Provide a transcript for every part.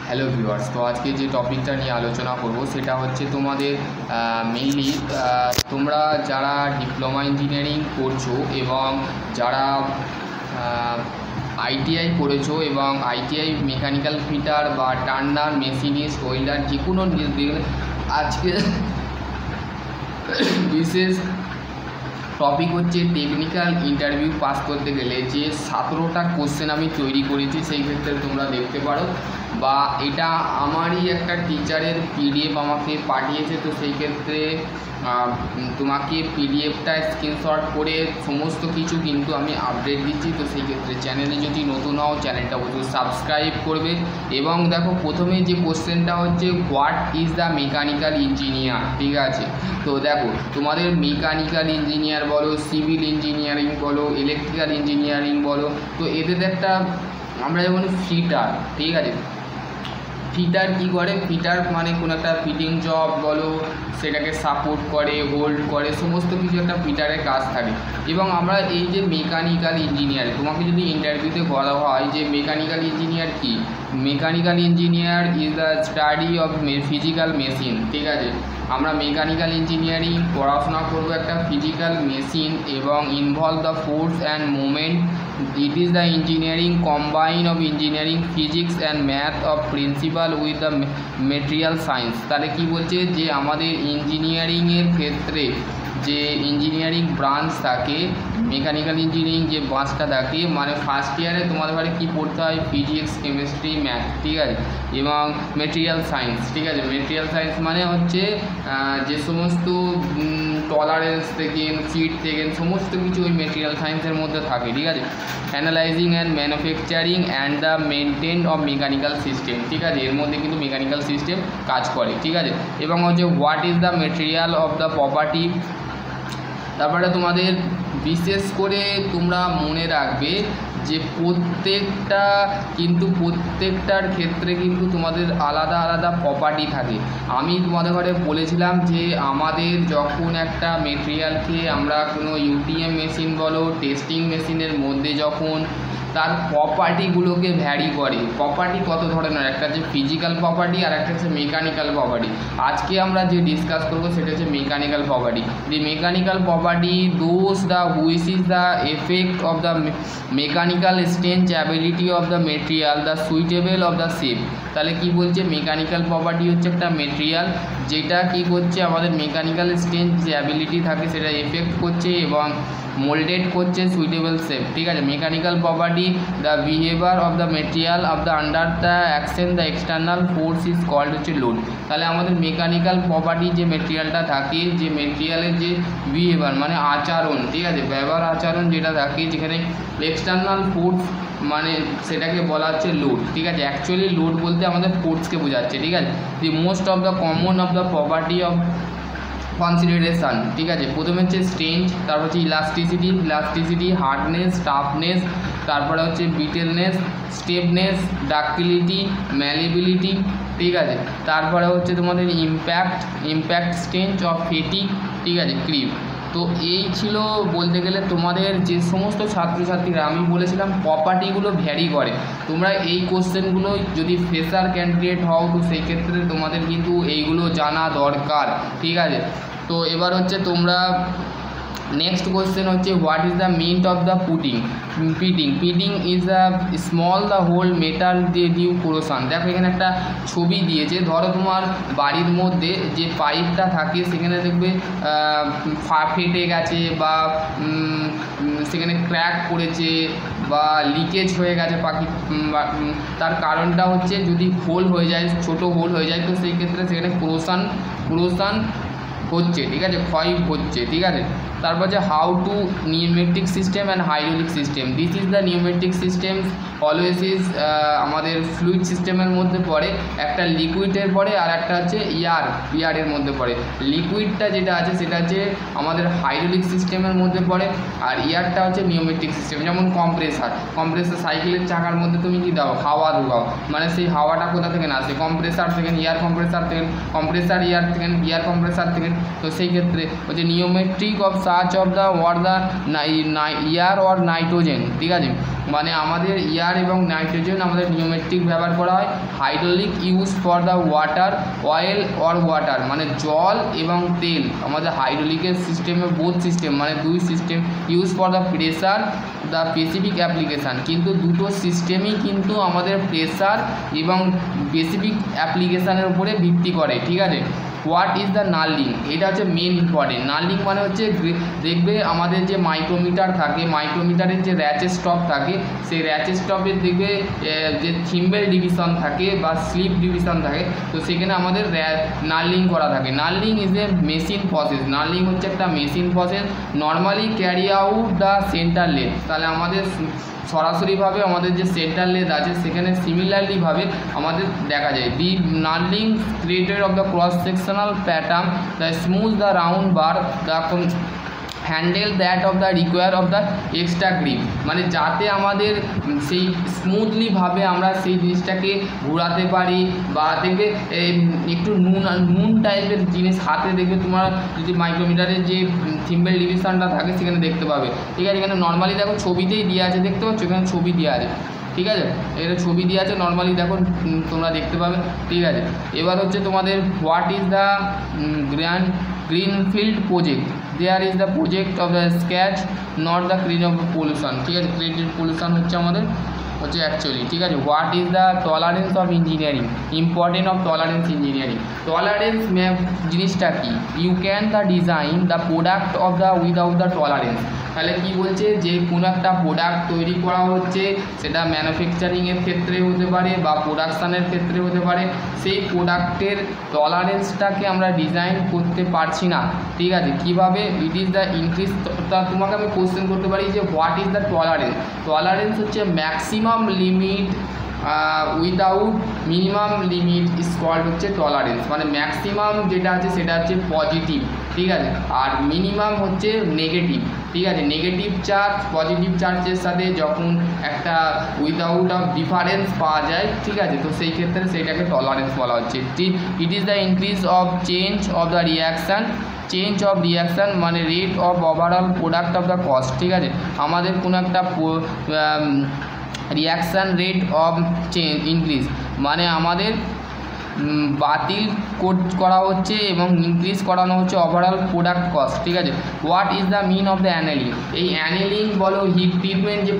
Hello viewers, তো আজকে যে টপিকটা নিয়ে আলোচনা করব সেটা হচ্ছে তোমাদের মেইনলি তোমরা যারা ডিপ্লোমা ইঞ্জিনিয়ারিং করছো এবং যারা আইটিআই করেছো এবং আইটিআই মেকানিক্যাল ফিটার বা টার্নার, মেশিনিস্ট, ওয়েল্ডার যে কোনো আজকে বিশেষ টপিক হচ্ছে টেকনিক্যাল ইন্টারভিউ পাস করতে গেলে যে 17টা কোশ্চেন আমি তৈরি করেছি, সেই ক্ষেত্রে তোমরা দেখতে পারো। বা এটা আমারই একটা টিচারের পিডিএফ আমাকে পাঠিয়েছে, তো সেই ক্ষেত্রে তোমাকে পিডিএফটা স্ক্রিনশট করে সমস্ত কিছু কিন্তু আমি আপডেট দিচ্ছি। তো সেই ক্ষেত্রে চ্যানেলে যদি নতুন হও চ্যানেলটা অবশ্যই সাবস্ক্রাইব করবে। এবং দেখো, প্রথমে যে কোশ্চেনটা হচ্ছে what is the mechanical engineer, ঠিক আছে। তো দেখো, তোমাদের মেকানিক্যাল ইঞ্জিনিয়ার বলো, সিভিল ইঞ্জিনিয়ারিং বলো, ইলেকট্রিক্যাল ইঞ্জিনিয়ারিং বলো, তো এদের একটা আমরা যেমন ফিটার, ঠিক আছে। ফিটার কী করে? ফিটার মানে কোনো একটা ফিটিং জব বলো, সেটাকে সাপোর্ট করে, হোল্ড করে, সমস্ত কিছু একটা ফিটারের কাজ থাকে। এবং আমরা এই যে মেকানিক্যাল ইঞ্জিনিয়ার, তোমাকে যদি ইন্টারভিউতে বলা হয় যে মেকানিক্যাল ইঞ্জিনিয়ার কি, mechanical engineer is the study of physical machine, ঠিক আছে। আমরা মেকানিক্যাল ইঞ্জিনিয়ারিং পড়াশোনা করবো একটা ফিজিক্যাল মেশিন এবং involve the force and movement. It is the engineering combine of engineering physics and math of principal with the material science. তাহলে কি বলছে যে আমাদের ইঞ্জিনিয়ারিংয়ের ক্ষেত্রে যে ইঞ্জিনিয়ারিং ব্রাঞ্চ থাকে, মেকানিক্যাল ইঞ্জিনিয়ারিং যে ব্রাঞ্চটা থাকে, মানে ফার্স্ট ইয়ারে তোমাদের ঘরে কী পড়তে হয়? ফিজিক্স, কেমিস্ট্রি, ম্যাথ, ঠিক আছে, এবং মেটেরিয়াল সায়েন্স, ঠিক আছে। মেটেরিয়াল সায়েন্স মানে হচ্ছে যে সমস্ত টলারেন্স থেকে, সিট থেকে, সমস্ত কিছু ওই মেটেরিয়াল সায়েন্সের মধ্যে থাকে, ঠিক আছে। Analysing and manufacturing and the maintain of mechanical system, ঠিক আছে। এর মধ্যে কিন্তু মেকানিক্যাল সিস্টেম কাজ করে, ঠিক আছে। এবং হচ্ছে what is the material of the property. তারপরে তোমাদের বিশেষ করে তোমরা মনে রাখবে যে প্রত্যেকটার ক্ষেত্রে কিন্তু তোমাদের আলাদা আলাদা প্রপার্টি থাকে। আমি তোমাদের ঘরে বলেছিলাম যে আমাদের যখন একটা মেটেরিয়ালকে আমরা কোনো ইউটিএম মেশিন বলো, টেস্টিং মেশিনের মধ্যে যখন তার প্রপার্টিগুলোকে ভ্যারি করে, প্রপার্টি কত ধরনের, একটা হচ্ছে ফিজিক্যাল প্রপার্টি আর একটা হচ্ছে মেকানিক্যাল প্রপার্টি। আজকে আমরা যে ডিসকাস করবো সেটা হচ্ছে mechanical property. The mechanical property those the which is the effect of the mechanical strange ability of the material the suitable of the shape. তাহলে কি বলছে? মেকানিক্যাল প্রপার্টি হচ্ছে একটা মেটেরিয়াল যেটা কি করছে, আমাদের মেকানিক্যাল স্ট্রেঞ্জ যে অ্যাবিলিটি থাকে সেটা এফেক্ট করছে এবং মোল্ডেড করছে সুইটেবল শেপ, ঠিক আছে। Mechanical property the behaviour of the material of the under the action the external force is called হচ্ছে লোড। তাহলে আমাদের মেকানিক্যাল প্রপার্টি যে মেটেরিয়ালটা থাকে, যে মেটেরিয়ালের যে বিহেভিয়ার মানে আচরণ, ঠিক আছে, ব্যবহার আচরণ যেটা থাকে, যেখানে এক্সটার্নাল ফোর্স মানে সেটাকে বলা হচ্ছে লোড, ঠিক আছে। অ্যাকচুয়ালি লোড বলতে আমাদের ফোর্সকে বোঝাচ্ছে, ঠিক আছে। The most of the common of the property of consideration, ঠিক আছে। প্রথমে হচ্ছে স্ট্রেঞ্জ, তারপর হচ্ছে ইলাস্টিসিটি, হার্ডনেস, টাফনেস, তারপরে হচ্ছে ব্রিটেলনেস, স্টেপনেস, ডাক্টিলিটি, ম্যালিবিলিটি, ঠিক আছে। তারপরে হচ্ছে তোমাদের ইম্প্যাক্ট স্ট্রেঞ্জ অফ ফেটিক, ঠিক আছে, ক্রিপ। তো এই ছিল বলতে গেলে তোমাদের যে সমস্ত ছাত্রছাত্রীরা, আমি বলেছিলাম প্রপার্টিগুলো ভ্যারি করে। তোমরা এই কোশ্চেনগুলো যদি ফ্রেশার ক্যান্ডিডেট হও তো সেই ক্ষেত্রে তোমাদের কিন্তু এইগুলো জানা দরকার, ঠিক আছে। তো এবার হচ্ছে তোমরা নেক্সট কোয়েশ্চেন হচ্ছে what is the mint of the pitting is the small the hole metal due corrosion. দেখো এখানে একটা ছবি দিয়েছে, ধরো তোমার বাড়ির মধ্যে যে পাইপটা থাকে সেখানে দেখবে ফেটে গেছে বা সেখানে ক্র্যাক পড়েছে বা লিকেজ হয়ে গেছে তার কারণটা হচ্ছে যদি হোল হয়ে যায়, ছোট হোল হয়ে যায়, তো সেই ক্ষেত্রে সেখানে কোরোশন হচ্ছে, ঠিক আছে, ক্ষয় হচ্ছে, ঠিক আছে। তারপর যে how to pneumatic system and hydraulic system. This is the pneumatic system always is আমাদের ফ্লুইড সিস্টেমের মধ্যে পড়ে, একটা লিকুইডের পড়ে আর একটা হচ্ছে ইয়ারের মধ্যে পড়ে। লিকুইডটা যেটা আছে সেটা হচ্ছে আমাদের হাইড্রোলিক সিস্টেমের মধ্যে পড়ে আর ইয়ারটা হচ্ছে নিউমেটিক সিস্টেম। যেমন কম্প্রেসার সাইকেলের চাকার মধ্যে তুমি কি দাও? হাওয়া ঢোকাও, মানে সেই হাওয়াটা কোথা থেকে আসে? কম্প্রেসার থেকে, ইয়ার কম্প্রেসার থেকে, কম্প্রেসার ইয়ার থেকে, ইয়ার কম্প্রেসার থেকে। তো সেই ক্ষেত্রে হচ্ছে pneumatic of search of the war the year or nitrogen, ঠিক আছে। মানে আমাদের ইয়ার এয়ার এবং নাইট্রোজেন আমাদের নিউমেট্রিক ব্যবহার করা হয়। Hydraulic use for the water, oil or water মানে জল এবং তেল, আমাদের হাইড্রোলিকের সিস্টেমে বোথ সিস্টেম মানে দুই system use for the pressure the specific application, কিন্তু দুটো সিস্টেমই কিন্তু আমাদের প্রেসার এবং স্পেসিফিক অ্যাপ্লিকেশানের উপরে ভিত্তি করে, ঠিক আছে। হোয়াট ইজ দ্য নার্লিং, এটা হচ্ছে মেন ইম্পর্টেন্ট। নার্লিং মানে হচ্ছে দেখবে আমাদের যে মাইক্রোমিটার থাকে, মাইক্রোমিটারের যে র্যাচেস স্টপ থাকে, সেই র্যাচেস স্টপের দেখবে যে থিম্বেল ডিভিশন থাকে বা স্লিপ ডিভিশন থাকে, তো সেখানে আমাদের নার্লিং করা থাকে। Knurling is a machine process, knurling হচ্ছে একটা machine process normally carry out the centre lathe, তাহলে আমাদের সরাসরিভাবে আমাদের যে সেন্টার লেথ আছে সেখানে সিমিলারলিভাবে আমাদের দেখা যায়। The knurling created of the cross sectional pattern the smooth the round bar the handle that of the require of the extra grip, মানে যাতে আমাদের সেই স্মুথলিভাবে আমরা সেই জিনিসটাকে ঘোরাতে পারি, বা দেখবে একটু নুন টাইপের জিনিস হাতে দেখবে তোমার যদি মাইক্রোমিটারের যে থিম্বেল ডিভিশনটা থাকে সেখানে দেখতে পাবে, ঠিক আছে। এখানে নর্মালি দেখো ছবিতেই দেওয়া আছে, দেখতে পাচ্ছ এখানে ছবি দেওয়া আছে, ঠিক আছে, এটা ছবি দেওয়া আছে নর্মালি দেখো তোমরা দেখতে পাবে, ঠিক আছে। এবার হচ্ছে তোমাদের what is the greenfield project, there is the project of the sketch not the green of pollution, ঠিক আছে। ক্রিয়েটেড পলিউশন হচ্ছে আমাদের হচ্ছে অ্যাকচুয়ালি, ঠিক আছে। What is the tolerance of engineering, important of tolerance engineering. Tolerance জিনিসটা কি, you can the design the product of the without the tolerance, তাহলে কি বলছে যে কোনো একটা প্রোডাক্ট তৈরি করা হচ্ছে, সেটা ম্যানুফ্যাকচারিংয়ের ক্ষেত্রে হতে পারে বা প্রোডাকশানের ক্ষেত্রে হতে পারে, সেই প্রোডাক্টের টলারেন্সটাকে আমরা ডিজাইন করতে পারছি না, ঠিক আছে। কীভাবে, ইট ইজ দ্য ইনক্রিজ, তা তোমাকে আমি কোশ্চেন করতে পারি যে what is the tolerance. Tolerance হচ্ছে maximum limit without minimum limit is called হচ্ছে টলারেন্স, মানে ম্যাক্সিমাম যেটা আছে সেটা হচ্ছে পজিটিভ, ঠিক আছে, আর মিনিমাম হচ্ছে নেগেটিভ, ঠিক আছে। নেগেটিভ চার্জ পজিটিভ চার্জের সাথে যখন একটা উইদাউট অফ ডিফারেন্স পাওয়া যায়, ঠিক আছে, তো সেই ক্ষেত্রে সেইটাকে টলারেন্স বলা হচ্ছে। It is the increase of change of the reaction, change of reaction মানে rate of overall product of the cost, ঠিক আছে। আমাদের কোনো একটা reaction rate of change increase মানে আমাদের বাতিল করা হচ্ছে এবং ইনক্রিজ করানো হচ্ছে ওভারঅল প্রোডাক্ট কস্ট, ঠিক আছে। What is the mean of the annealing, এই অ্যানেলিং বলো হিট ট্রিটমেন্ট যে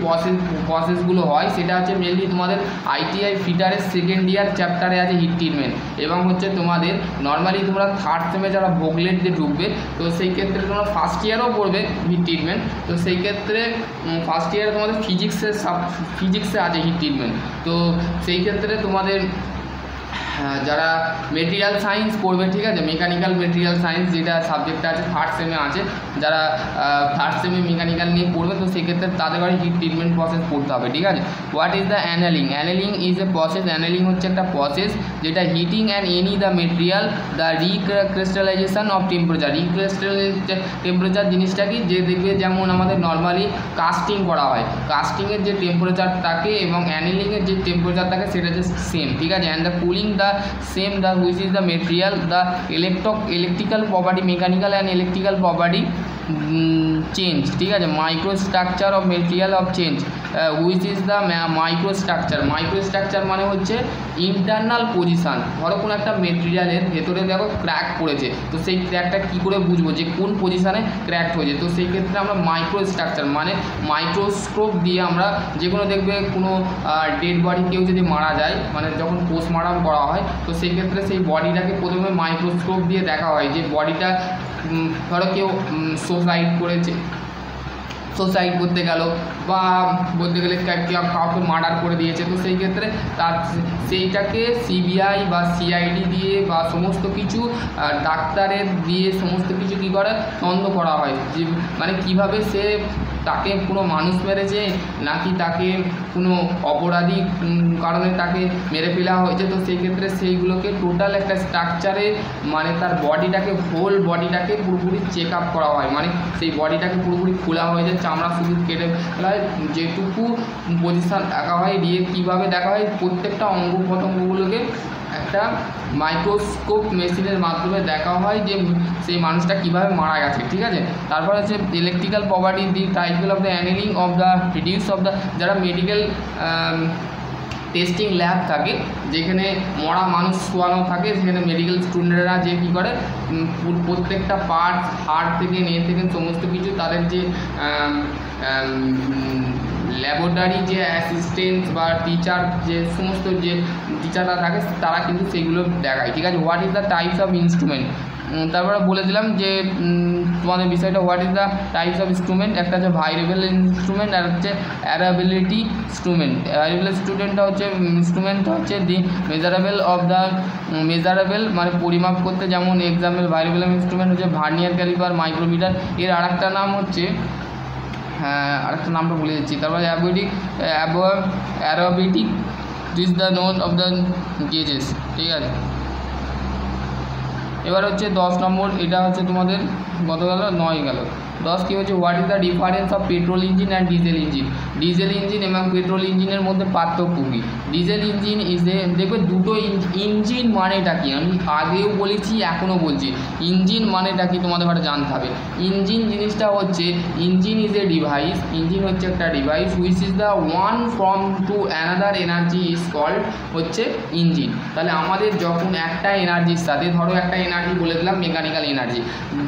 প্রসেসগুলো হয় সেটা হচ্ছে মেনলি তোমাদের আইটিআই ফিটারের সেকেন্ড ইয়ার চ্যাপ্টারে আছে হিট ট্রিটমেন্ট, এবং হচ্ছে তোমাদের নর্মালি তোমরা থার্ড সেমে যারা ভোগলেট দিয়ে ঢুকবে তো সেই ক্ষেত্রে তোমরা ফার্স্ট ইয়ারও পড়বে হিট ট্রিটমেন্ট, তো সেই ক্ষেত্রে ফার্স্ট ইয়ারে তোমাদের ফিজিক্সে আছে হিট ট্রিটমেন্ট, তো সেই ক্ষেত্রে তোমাদের যারা মেটেরিয়াল সায়েন্স পড়বে, ঠিক আছে, মেকানিক্যাল মেটেরিয়াল সায়েন্স যেটা সাবজেক্টটা আছে থার্ড সেমে আছে, যারা থার্ড সেমে মেকানিক্যাল নিয়ে পড়বে তো সেক্ষেত্রে তাদের বাড়ি হিট ট্রিটমেন্ট প্রসেস পড়তে হবে, ঠিক আছে। What is the annealing, annealing is a process, annealing হচ্ছে একটা প্রসেস যেটা heating and any the material the recrystallization of temperature, temperature জিনিসটা কি, যে দেখবে যেমন আমাদের নর্মালি কাস্টিং করা হয়, কাস্টিংয়ের যে টেম্পারেচার থাকে এবং অ্যানেলিংয়ের যে টেম্পারেচার থাকে সেটা হচ্ছে সেম, ঠিক আছে। And the cooling the same the which is the material the electrical property mechanical and electrical property change, ঠিক আছে। Micro structure of material of change which is the micro structure, micro structure মানে হচ্ছে internal position, ধরো কোনো একটা মেটেরিয়ালের ভেতরে দেখো crack পড়েছে, তো সেই ক্র্যাকটা কী করে বুঝবো যে কোন পজিশানে ক্র্যাক হয়েছে, তো সেই ক্ষেত্রে আমরা মাইক্রো স্ট্রাকচার মানে মাইক্রোস্কোপ দিয়ে আমরা যে কোনো দেখবে কোনো ডেড বডি কেউ যদি মারা যায় মানে যখন পোস্টমর্টম করা হয় তো সেই ক্ষেত্রে সেই বডিটাকে প্রথমে মাইক্রোস্কোপ দিয়ে দেখা হয় যে বডিটা ধরো কেউ সুসাইড করেছে, সুসাইড করতে গেল বা বলতে গেলে কাউকে মার্ডার করে দিয়েছে, তো সেই ক্ষেত্রে তার সেইটাকে সিবিআই বা সিআইডি দিয়ে বা সমস্ত কিছু ডাক্তারের দিয়ে সমস্ত কিছু কী করে তদন্ত করা হয়, যে মানে কীভাবে সে তাকে কোনো মানুষ মেরেছে নাকি তাকে কোনো অপরাধী কারণে তাকে মেরে ফেলা হয়েছে, তো সেই ক্ষেত্রে সেইগুলোকে টোটাল একটা স্ট্রাকচারে মানে তার বডিটাকে হোল বডিটাকে পুরোপুরি চেক আপ করা হয়, মানে সেই বডিটাকে পুরোপুরি খোলা হয়ে যায়, চামড়া শুধু কেটে ফেলা হয়, যেটুকু পজিশান দেখা হয় দিয়ে কীভাবে দেখা হয় প্রত্যেকটা অঙ্গ প্রত্যঙ্গগুলোকে একটা মাইক্রোস্কোপ মেশিনের মাধ্যমে দেখা হয় যে সেই মানুষটা কীভাবে মারা গেছে, ঠিক আছে। তারপর হচ্ছে ইলেকট্রিক্যাল প্রপার্টি, দি টাইপগুলো of the annealing of the reduce of the, যারা মেডিকেল টেস্টিং ল্যাব থাকে যেখানে মরা মানুষ শোয়ানো থাকে, সেখানে মেডিকেল স্টুডেন্টরা যে কী করে প্রত্যেকটা পার্ট, হার্ট থেকে নিয়ে থেকে সমস্ত কিছু তাদের যে ল্যাবরেটরি যে অ্যাসিস্ট্যান্ট বা টিচার, যে সমস্ত যে টিচাররা থাকে তারা কিন্তু সেগুলো দেখায়, ঠিক আছে। What is the types of instrument, তারপরে বলে দিলাম যে তোমাদের বিষয়টা what is the types of instrument, একটা হচ্ছে ভাইরেবল ইনস্ট্রুমেন্ট আর হচ্ছে অ্যারাবিলিটি ইনস্ট্রুমেন্ট। ভাইরেবল স্টুডেন্টটা হচ্ছে ইনস্ট্রুমেন্টটা হচ্ছে দি মেজারেবল অফ দ্য মেজারেবল, মানে পরিমাপ করতে, যেমন এক্সাম্পল ভাইরেবল ইনস্ট্রুমেন্ট হচ্ছে ভার্নিয়ার ক্যালিপার, মাইক্রোমিটার। এর আরেকটা নাম হচ্ছে, হ্যাঁ আরেকটা নামটা ভুলে যাচ্ছি। তারপরে aerobatic is the known of the guesses, ঠিক আছে। এবার হচ্ছে 10 নম্বর, এটা হচ্ছে তোমাদের কত গেল, 9 গেল। 10 কী হচ্ছে, what is the difference of petrol engine and diesel engine. Diesel engine এবং পেট্রোল ইঞ্জিনের মধ্যে পার্থক্য কী? ডিজেল ইঞ্জিন ইজ এ, দেখবে দুটো ইঞ্জিন মানেটা কি, আমি আগেও বলেছি এখনও বলছি, ইঞ্জিন মানেটা কি তোমাদের ঘরে জানতে হবে। ইঞ্জিন জিনিসটা হচ্ছে, engine is a device, engine হচ্ছে একটা device which is the one from to another energy is called হচ্ছে ইঞ্জিন। তাহলে আমাদের যখন একটা এনার্জির সাথে, ধরো একটা এনার্জি বলে দিলাম মেকানিক্যাল এনার্জি,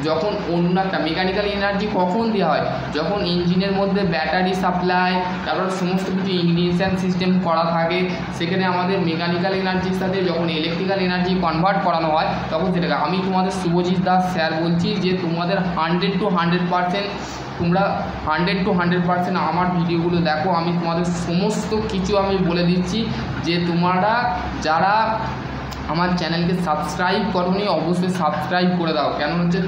যখন অন্য একটা মেকানিক্যাল এনার্জি কখন দেওয়া হয়, যখন ইঞ্জিনের মধ্যে ব্যাটারি সাপ্লাই, তারপর সমস্ত কিছু ইগনিশন সিস্টেম করা থাকে, সেখানে আমাদের মেকানিক্যাল এনার্জির সাথে যখন ইলেকট্রিক্যাল এনার্জি কনভার্ট করানো হয় তখন সেটাকে, আমি তোমাদের শুভজিৎ দাস স্যার বলছি যে তোমাদের 100 to 100% তোমরা 100 to 100% আমার ভিডিওগুলো দেখো, আমি তোমাদের সমস্ত কিছু আমি বলে দিচ্ছি। যে তোমরা যারা আমার চ্যানেলকে সাবস্ক্রাইব করোনি অবশ্যই সাবস্ক্রাইব করে দাও, কেন হচ্ছে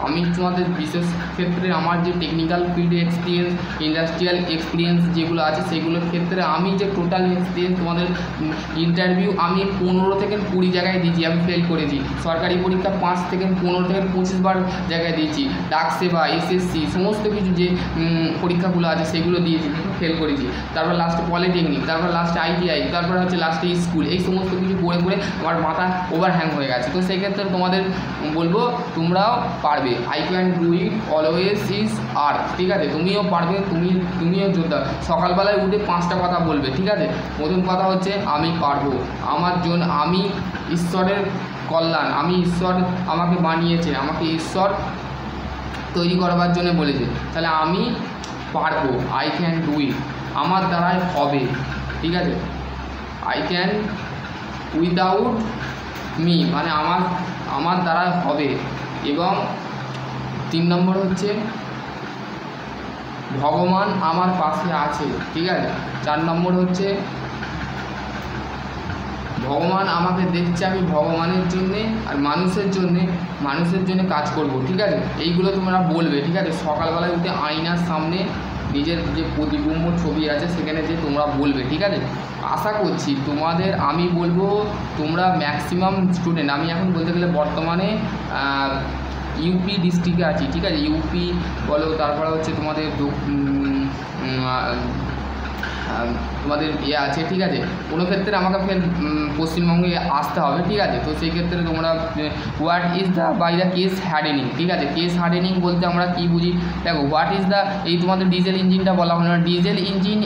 আমি তোমাদের বিশেষ ক্ষেত্রে আমার যে technical field experience, industrial experience যেগুলো আছে সেগুলোর ক্ষেত্রে আমি যে টোটাল এক্সপিরিয়েন্স, তোমাদের ইন্টারভিউ আমি 15 থেকে 20 জায়গায় দিয়েছি, আমি ফেল করেছি। সরকারি পরীক্ষা 5 থেকে 15 থেকে 25 বার জায়গায় দিয়েছি। ডাক সেবা, এসএসসি, সমস্ত কিছু যে পরীক্ষাগুলো আছে সেগুলো দিয়েছি, ফেল করেছি। তারপর লাস্টে পলিটেকনিক, তারপর লাস্টে আইটিআই, তারপর হচ্ছে লাস্টে স্কুল, এই সমস্ত কিছু করে করে আমার মাথা ওভার হ্যাং হয়ে গেছে। তো সেক্ষেত্রে তোমাদের বলবো তোমরাও পারবে। I can do it always is earth, ঠিক আছে। তুমিও পারবে, তুমিও যোদ্ধা। সকালবেলায় উঠে 5টা কথা বলবে, ঠিক আছে। প্রথম কথা হচ্ছে আমি পারবো, আমার জন্য, আমি ঈশ্বরের কল্যাণ, আমি ঈশ্বর আমাকে বানিয়েছে, আমাকে ঈশ্বর তৈরি করবার জন্য বলেছে, তাহলে আমি পারবো। আই ক্যান ডু ইট, আমার দ্বারাই হবে, ঠিক আছে। আই ক্যান উইদাউট মি, মানে আমার দ্বারা হবে। এবং 3 নম্বর হচ্ছে ভগবান আমার পাশে আছে, ঠিক আছে। 4 নম্বর হচ্ছে ভগবান আমাকে দেখছে, আমি ভগবানের জন্যে আর মানুষের জন্যে কাজ করব, ঠিক আছে। এইগুলো তোমরা বলবে, ঠিক আছে। সকালবেলায় উঠে আয়নার সামনে নিজের যে প্রতিবিম্ব ছবি আছে সেখানে যে তোমরা বলবে, ঠিক আছে। আশা করছি তোমাদের, আমি বলবো তোমরা ম্যাক্সিমাম স্টুডেন্ট, আমি এখন বলতে গেলে বর্তমানে ইউপি ডিস্ট্রিক্টে আছি, ঠিক আছে। ইউপি বলো, তারপরে হচ্ছে তোমাদের তোমাদের আছে, ঠিক আছে। কোনো ক্ষেত্রে আমাকে ফের পশ্চিমবঙ্গে আসতে হবে, ঠিক আছে। তো সেই ক্ষেত্রে তোমরা what is the by the case hardening, ঠিক আছে। কেস হার্ডেনিং বলতে আমরা কি বুঝি, দেখো হোয়াট ইজ দ্য, এই তোমাদের ডিজেল ইঞ্জিনটা বলা হলো না, ডিজেল ইঞ্জিন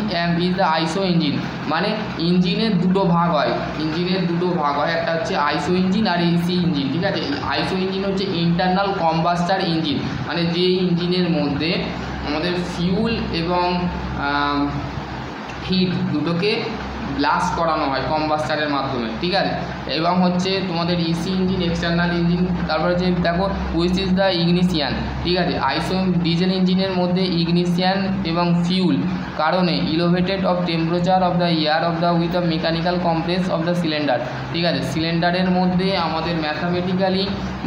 ইজ দ্য আইসো ইঞ্জিন, মানে ইঞ্জিনের দুটো ভাগ হয়, একটা হচ্ছে আইসো ইঞ্জিন আর এসি ইঞ্জিন, ঠিক আছে। আইসো ইঞ্জিন হচ্ছে ইন্টারনাল কম্বাস্টার ইঞ্জিন, মানে যে ইঞ্জিনের মধ্যে আমাদের ফিউল এবং হিট দুটোকে ব্লাস্ট করানো হয় কম্বাস্টারের মাধ্যমে, ঠিক আছে। এবং হচ্ছে তোমাদের ইসি ইঞ্জিন, এক্সটার্নাল ইঞ্জিন। তারপরে যে দেখো হুইচ ইজ দ্য ইগনিশিয়ান, ঠিক আছে। আইসো ডিজেল ইঞ্জিনের মধ্যে ইগনিশিয়ান এবং ফিউল কারণে elevated of temperature of the air of the with the mechanical complex of the cylinder, ঠিক আছে। সিলিন্ডারের মধ্যে আমাদের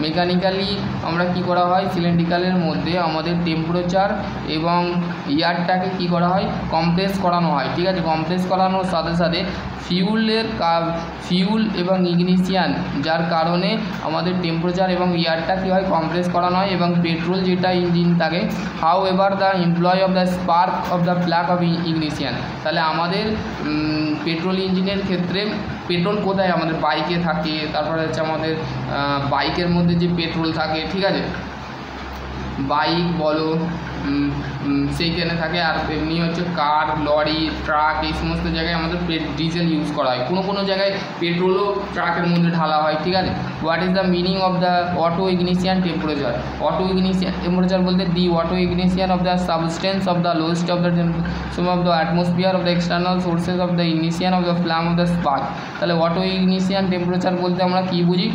মেকানিক্যালি আমরা কি করা হয়, সিলিন্ড্রিক্যালের মধ্যে আমাদের টেম্পারেচার এবং এয়ারটাকে কি করা হয়, কমপ্রেস করানো হয়, ঠিক আছে। কমপ্রেস করানোর সাথে সাথে ফিউল এবং ইগনিশিয়ান, যার কারণে আমাদের টেম্পারেচার এবং এয়ারটা কী হয়, কমপ্রেস করানো হয়। এবং পেট্রোল যেটা ইঞ্জিন থাকে, however the employ of the spark of the plug of ignition, তাহলে আমাদের পেট্রোল ইঞ্জিনের ক্ষেত্রে পেট্রোল কোথায় আমাদের বাইকে থাকে, তারপরে হচ্ছে আমাদের বাইকের মধ্যে যে পেট্রোল থাকে, ঠিক আছে, বাইক বলো সেইখানে থাকে। আর এমনি হচ্ছে কার, লরি, ট্রাক, এই সমস্ত জায়গায় আমাদের ডিজেল ইউজ করা হয়। কোনো জায়গায় পেট্রোলও ট্রাকের মধ্যে ঢালা হয়, ঠিক আছে। What is the meaning of the auto ignition temperature? Auto ignition temperature বলতে the auto ignition of the substance of the lowest of the some of the atmosphere of the external sources of the ignition of the flame of the spark। তাহলে auto ignition temperature বলতে আমরা কী বুঝি?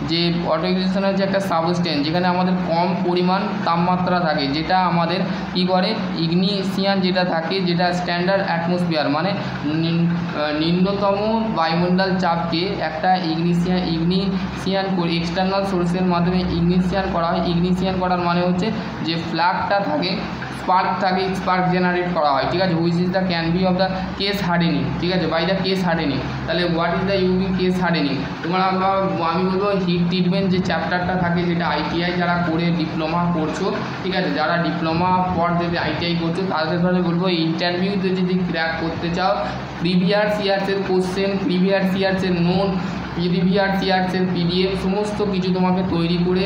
যে auto ignition হচ্ছে একটা substance যেখানে আমাদের কম পরিমাণ তাপমাত্রা থাকে, যেটা আমাদের কী করে, ইগনিশিয়ান যেটা থাকে, যেটা স্ট্যান্ডার্ড অ্যাটমসফিয়ার মানে নিম্নতম বায়ুমণ্ডল চাপকে একটা ইগনিশিয়ান করে এক্সটার্নাল সোর্সের মাধ্যমে ইগনিশিয়ান করা হয়। ইগনিশিয়ান করার মানে হচ্ছে যে ফ্ল্যাগটা থাকে, স্পার্ক থাকে, স্পার্ক জেনারেট করা হয়, ঠিক আছে। Which is the can be of the case hardening, ঠিক আছে, বাই দ্য কেস হার্ডেনিং। তাহলে হোয়াট ইজ দ্য ইউবি কেস হার্ডেনিং? আমি বলবো হিট ট্রিটমেন্ট যে চ্যাপ্টারটা থাকে, যেটা আইটিআই যারা করে ডিপ্লোমা করছো, ঠিক আছে, যারা ডিপ্লোমা পর যদি আইটিআই করছো তাদের কাছে বলবো ইন্টারভিউতে যদি ক্র্যাক করতে চাও, প্রিভিয়াস ইয়ার্সের কোশ্চেন, প্রিভিয়াস ইয়ার্সের নোট, প্রিভিয়াস ইয়ার্সের পিডিএফ সমস্ত কিছু তোমাকে তৈরি করে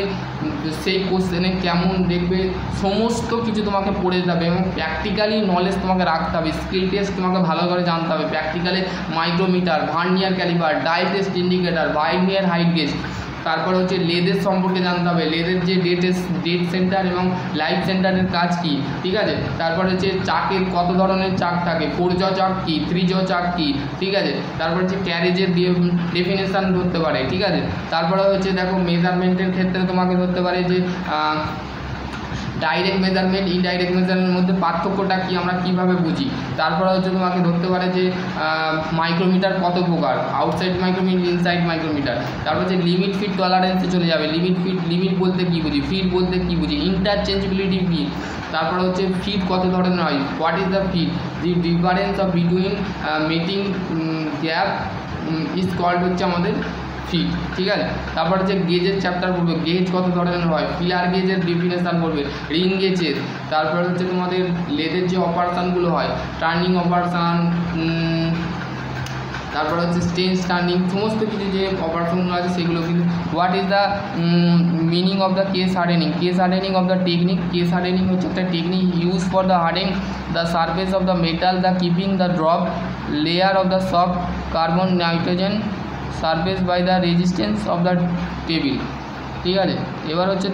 সেই কোশ্চেনে কেমন দেখবে সমস্ত কিছু তোমাকে পড়ে যাবে, এবং প্র্যাকটিক্যালি নলেজ তোমাকে রাখতে হবে। স্কিল টেস্ট তোমাকে ভালো করে জানতে হবে, প্র্যাকটিক্যালে micrometer, vernier caliper, dial test indicator, vernier height gauge, তারপরে হচ্ছে লেদের সম্পর্কে জানতে হবে, লেদের যে ডেড সেন্টার এবং লাইফ সেন্টারের কাজ কী, ঠিক আছে। তারপরে হচ্ছে চাকের কত ধরনের চাক থাকে, 4 jaw চাক কী, 3 jaw চাক কী, ঠিক আছে। তারপরে হচ্ছে ক্যারেজের ডেফিনেশান ধরতে পারে, ঠিক আছে। তারপরে হচ্ছে দেখো মেজারমেন্টের ক্ষেত্রে তোমাকে ধরতে পারে যে ডাইরেক্ট মেজারমেন্ট, ইনডাইরেক্ট মেজারমেন্টের মধ্যে পার্থক্যটা কী, আমরা কীভাবে বুঝি। তারপরে হচ্ছে তোমাকে ধরতে পারে যে মাইক্রোমিটার কত প্রকার, আউটসাইড মাইক্রোমিটার, ইনসাইড মাইক্রোমিটার। তারপর হচ্ছে লিমিট ফিট টলারেন্সে চলে যাবে, লিমিট বলতে কী বুঝি, ফিট বলতে কী বুঝি, ইন্টারচেঞ্জবিলিটি কী। তারপরে হচ্ছে ফিট কত ধরনের হয়, what is the fit, the difference of between mating gap is called হচ্ছে আমাদের ফিট, ঠিক আছে। তারপর হচ্ছে গেজের চ্যাপ্টার পড়বে, গেজ কত ধরনের হয়, ফিলার গেজের ডেফিনেশান পড়বে, রিং গেজের। তারপর হচ্ছে তোমাদের লেদের যে অপারেশানগুলো হয়, টার্নিং অপারেশান, তারপর হচ্ছে স্টেঞ্জ টার্নিং, সমস্ত কিছু যে অপারেশনগুলো আছে সেগুলো কিন্তু। What is the meaning of the case hardening? Case hardening of the technique, case hardening হচ্ছে একটা technique use for the hardening the surface of the metal, the keeping the drop layer of the soft carbon nitrogen surface by the resistance of the table, ঠিক আছে। এবার হচ্ছে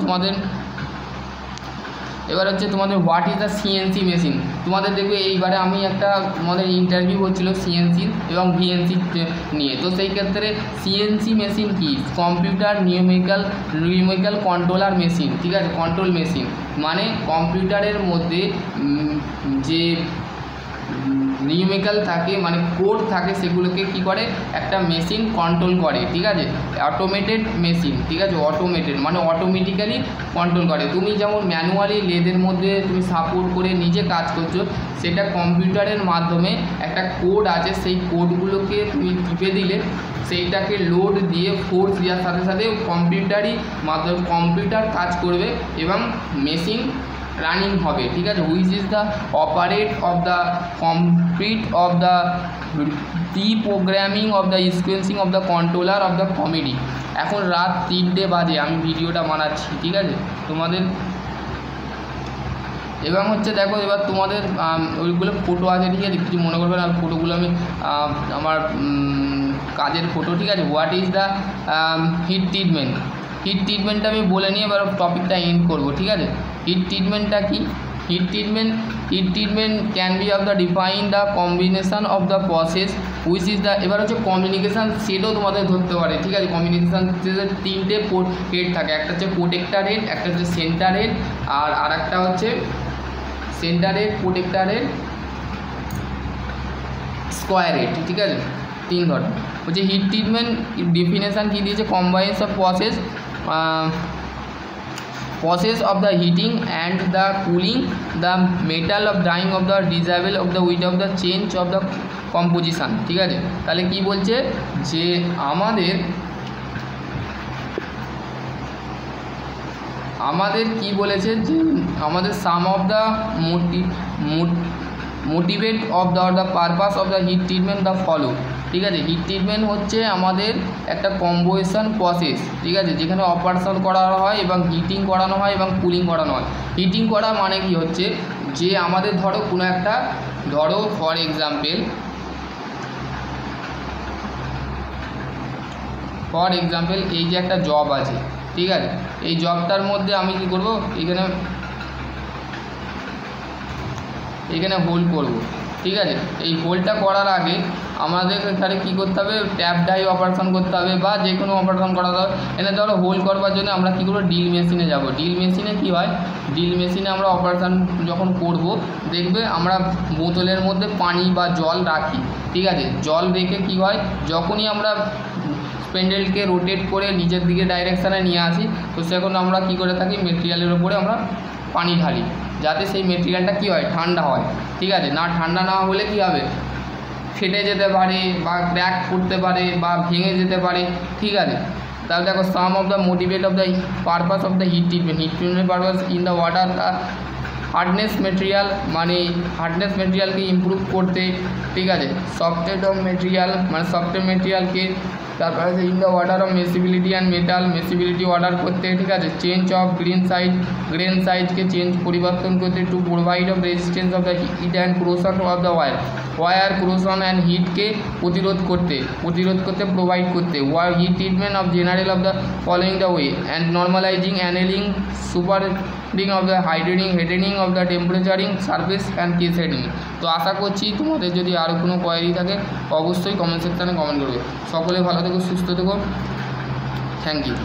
তোমাদের what is the CNC machine. তোমাদের দেখবে এইবারে আমি একটা আমাদের ইন্টারভিউ হচ্ছিল সিএনসি এবং ভিএনসি নিয়ে, তো সেই ক্ষেত্রে সিএনসি মেশিন কি, কম্পিউটার নিউমেরিক্যাল কন্ট্রোলার মেশিন, ঠিক আছে, কন্ট্রোল মেশিন মানে কম্পিউটারের মধ্যে যে নিউমেরিক্যাল থাকে মানে কোড থাকে, সেগুলোকে কি করে একটা মেশিন কন্ট্রোল করে, ঠিক আছে, অটোমেটেড মেশিন, ঠিক আছে, অটোমেটেড মানে অটোমেটিক্যালি কন্ট্রোল করে। তুমি যেমন ম্যানুয়ালি লেদের মধ্যে তুমি সাপোর্ট করে নিজে কাজ করছো, সেটা কম্পিউটারের মাধ্যমে একটা কোড আছে, সেই কোডগুলোকে তুমি টিপে দিলে সেইটাকে লোড দিয়ে ফোর্স দেওয়ার সাথে সাথে কম্পিউটার কাজ করবে এবং মেশিন রানিং হবে, ঠিক আছে। Which is the operate of the complete of the reprogramming of the sequencing of the controller of the comedy. এখন রাত 3টে বাজে, আমি ভিডিওটা বানাচ্ছি, ঠিক আছে তোমাদের। এবং হচ্ছে দেখো এবার তোমাদের ওইগুলো ফটো আছে, ঠিক আছে, কিছু মনে করবে না, ফটোগুলো আমি আমার কাজের ফটো, ঠিক আছে। What is the heat treatment? Heat ট্রিটমেন্টটা আমি বলে নিয়ে এবার টপিকটা এন্ড করবো, ঠিক আছে। হিট ট্রিটমেন্টটা কি? Hit treatment can be of the define the combination of the process which is the. এবার হচ্ছে কমিউনিকেশান সেটও তোমাদের ধরতে পারে, ঠিক আছে। কমিউনিকেশান সেটের 3টে হেড থাকে, একটা হচ্ছে প্রোটেক্টার হেড, একটা হচ্ছে সেন্টার হেড, আর একটা হচ্ছে centre head, protector head, square head, ঠিক আছে, 3 ধরনের হচ্ছে। হিট ট্রিটমেন্ট ডেফিনেশান কী দিয়েছে, combines of process of the heating and the cooling the metal of drying of the disable of the weight of the change of the composition, ঠিক আছে। তাহলে কি বলছে যে আমাদের কি বলেছে যে আমাদের some of the motivate of the purpose of the heat treatment the follow, ঠিক আছে। হিট ট্রিটমেন্ট হচ্ছে আমাদের একটা কম্বোশন প্রসেস, ঠিক আছে, যেখানে অপারেশন করা হয় এবং হিটিং করানো হয় এবং কুলিং করানো হয়। হিটিং করা মানে কি হচ্ছে যে আমাদের ধরো কোনো একটা ফর এক্সাম্পল এই যে একটা জব আছে, ঠিক আছে, এই জবটার মধ্যে আমি কি করব, এখানে হোল করব, ঠিক আছে। এই হোলটা করার আগে আমাদের এখানে কী করতে হবে, ট্যাপ ডাই অপারেশন করতে হবে বা যে কোনো অপারেশন করাতে হবে। এনে ধরো হোল করবার জন্য আমরা কী করবো, ড্রিল মেশিনে যাব। ড্রিল মেশিনে কী হয়, ড্রিল মেশিনে আমরা অপারেশন যখন করব দেখবে আমরা বোতলের মধ্যে পানি বা জল রাখি, ঠিক আছে। জল রেখে কী হয়, যখনই আমরা স্প্যান্ডেলকে রোটেট করে নিচের দিকে ডাইরেকশানে নিয়ে আসি, তো সেখন আমরা কী করে থাকি, মেটেরিয়ালের ওপরে আমরা পানি ঢালি যাতে সেই মেটেরিয়ালটা কী হয়, ঠান্ডা হয়, ঠিক আছে। না ঠান্ডা না হলে কী হবে, ফেটে যেতে পারে বা ক্র্যাক ফুটতে পারে বা ভেঙে যেতে পারে, ঠিক আছে। তাহলে দেখো some of the motivate of the purpose of the heat treatment purpose in the water hardness material, মানে হার্ডনেস মেটেরিয়ালকে ইমপ্রুভ করতে, ঠিক আছে। সফটনেস অফ মেটেরিয়াল মানে সফটওয়্যার মেটেরিয়ালকে, তারপরে আছে in the water of machinability and metal, machinability order করতে, ঠিক আছে। চেঞ্জ অফ গ্রেন সাইজকে পরিবর্তন করতে, to provide of resistance of the heat and corrosion of the war corrosion and হিটকে প্রতিরোধ করতে প্রোভাইড করতে। Heat treatment of general of the following the way and normalizing annealing সুপারিং of the hardening of the tempering surface and case heading. তো আশা করছি তোমাদের যদি আরও কোনো কোয়ারি থাকে অবশ্যই কমেন্ট সেকশানে কমেন্ট করবে। সকলে ভালো থেকো, সুস্থ থেকো, থ্যাংক ইউ।